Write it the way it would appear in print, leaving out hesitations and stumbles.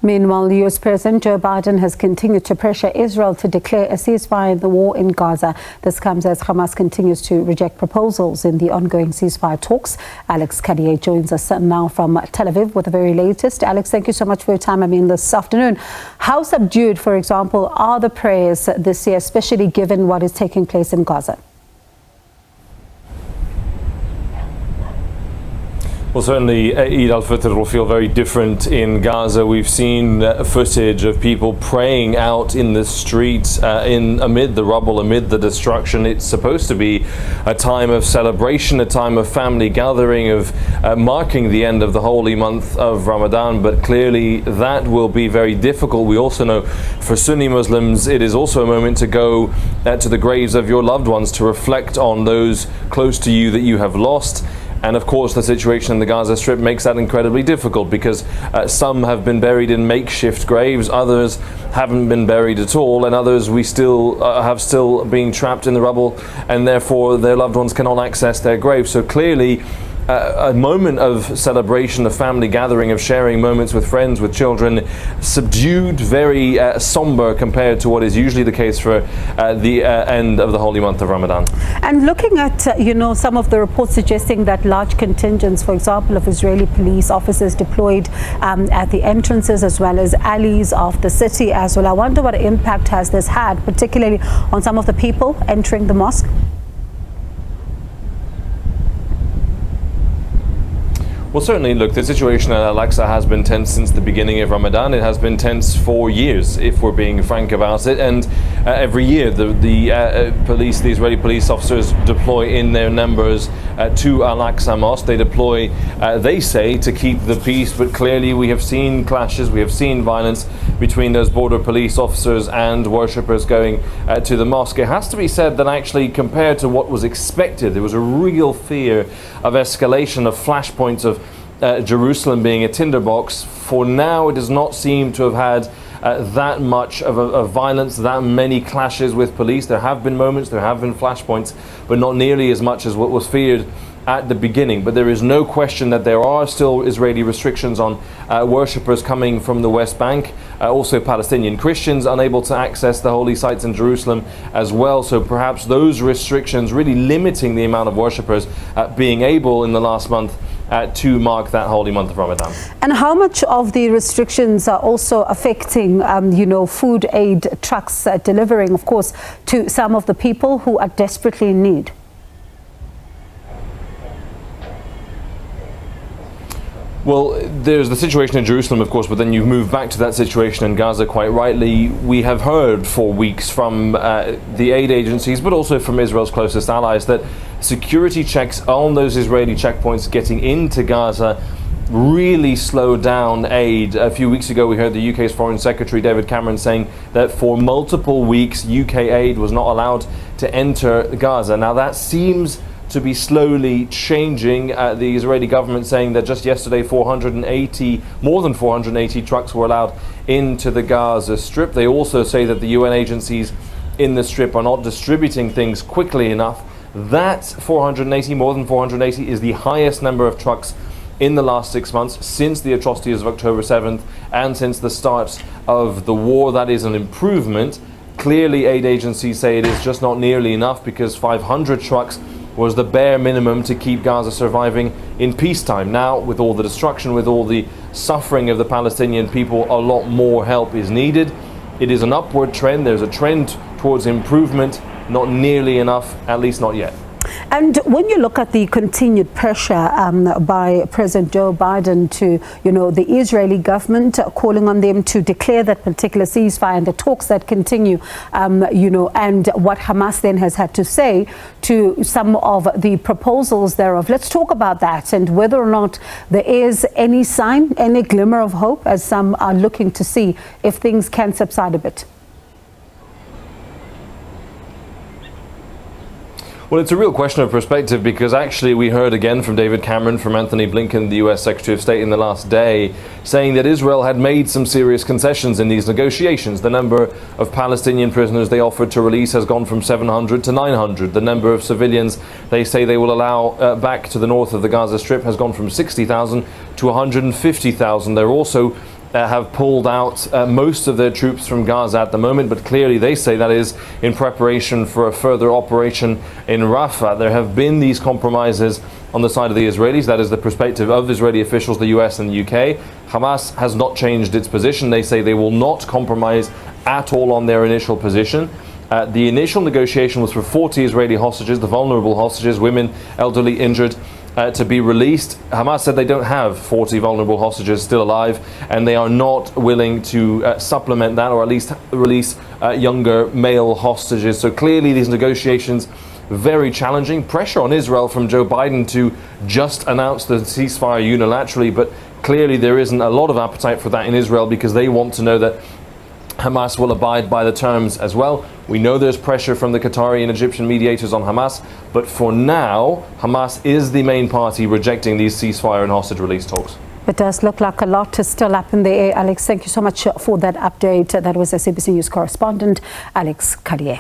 Meanwhile, US President Joe Biden has continued to pressure Israel to declare a ceasefire in the war in Gaza. This comes as Hamas continues to reject proposals in the ongoing ceasefire talks. Alex Cardier joins us now from Tel Aviv with the very latest. Alex, thank you so much for your time. This afternoon. How subdued, for example, are the prayers this year, especially given what is taking place in Gaza? Well, certainly Eid al-Fitr will feel very different in Gaza. We've seen footage of people praying out in the streets amid the rubble, amid the destruction. It's supposed to be a time of celebration, a time of family gathering, of marking the end of the holy month of Ramadan, but clearly that will be very difficult. We also know for Sunni Muslims it is also a moment to go to the graves of your loved ones, to reflect on those close to you that you have lost. And of course, the situation in the Gaza Strip makes that incredibly difficult because some have been buried in makeshift graves, others haven't been buried at all, and others we still have been trapped in the rubble, and therefore their loved ones cannot access their graves. So clearly, a moment of celebration, of family gathering, of sharing moments with friends, with children, subdued, very somber compared to what is usually the case for the end of the holy month of Ramadan. And looking at, some of the reports suggesting that large contingents, for example, of Israeli police officers deployed at the entrances as well as alleys of the city as well. I wonder what impact has this had, particularly on some of the people entering the mosque? Well, certainly, look, the situation at Al-Aqsa has been tense since the beginning of Ramadan. It has been tense for years, if we're being frank about it. And every year, the Israeli police officers deploy in their numbers to Al-Aqsa Mosque. They deploy, they say, to keep the peace. But clearly, we have seen clashes, we have seen violence between those border police officers and worshippers going to the mosque. It has to be said that actually, compared to what was expected, there was a real fear of escalation, of flashpoints, of Jerusalem being a tinderbox. For now, it does not seem to have had that much of violence, that many clashes with police. There have been moments, there have been flashpoints, but not nearly as much as what was feared at the beginning. But there is no question that there are still Israeli restrictions on worshippers coming from the West Bank, also Palestinian Christians unable to access the holy sites in Jerusalem as well. So perhaps those restrictions really limiting the amount of worshippers being able in the last month to mark that holy month of Ramadan. And how much of the restrictions are also affecting, food aid trucks delivering, of course, to some of the people who are desperately in need? Well, there's the situation in Jerusalem, of course, but then you move back to that situation in Gaza quite rightly. We have heard for weeks from the aid agencies, but also from Israel's closest allies, that security checks on those Israeli checkpoints getting into Gaza really slowed down aid. A few weeks ago, we heard the UK's Foreign Secretary David Cameron saying that for multiple weeks, UK aid was not allowed to enter Gaza. Now, that seems to be slowly changing. The Israeli government saying that just yesterday more than 480 trucks were allowed into the Gaza Strip. They also say that the UN agencies in the Strip are not distributing things quickly enough. That more than 480 is the highest number of trucks in the last 6 months since the atrocities of October 7th and since the start of the war. That is an improvement. Clearly, aid agencies say it is just not nearly enough, because 500 trucks was the bare minimum to keep Gaza surviving in peacetime. Now, with all the destruction, with all the suffering of the Palestinian people, a lot more help is needed. It is an upward trend. There's a trend towards improvement, not nearly enough, at least not yet. And when you look at the continued pressure by President Joe Biden to, the Israeli government, calling on them to declare that particular ceasefire, and the talks that continue, and what Hamas then has had to say to some of the proposals thereof. Let's talk about that and whether or not there is any sign, any glimmer of hope, as some are looking to see if things can subside a bit. Well, it's a real question of perspective, because actually we heard again from David Cameron, from Anthony Blinken, the US Secretary of State, in the last day, saying that Israel had made some serious concessions in these negotiations. The number of Palestinian prisoners they offered to release has gone from 700 to 900. The number of civilians they say they will allow back to the north of the Gaza Strip has gone from 60,000 to 150,000. They're also have pulled out most of their troops from Gaza at the moment, but clearly they say that is in preparation for a further operation in Rafah. There have been these compromises on the side of the Israelis. That is the perspective of Israeli officials, the US and the UK. Hamas has not changed its position. They say they will not compromise at all on their initial position. The initial negotiation was for 40 Israeli hostages, the vulnerable hostages, women, elderly, injured, to be released. Hamas said they don't have 40 vulnerable hostages still alive, and they are not willing to supplement that, or at least release younger male hostages. So clearly these negotiations very challenging. Pressure on Israel from Joe Biden to just announce the ceasefire unilaterally, but clearly there isn't a lot of appetite for that in Israel, because they want to know that Hamas will abide by the terms as well. We know there's pressure from the Qatari and Egyptian mediators on Hamas, but for now, Hamas is the main party rejecting these ceasefire and hostage release talks. It does look like a lot is still up in the air. Alex, thank you so much for that update. That was SABC News correspondent Alex Cardier.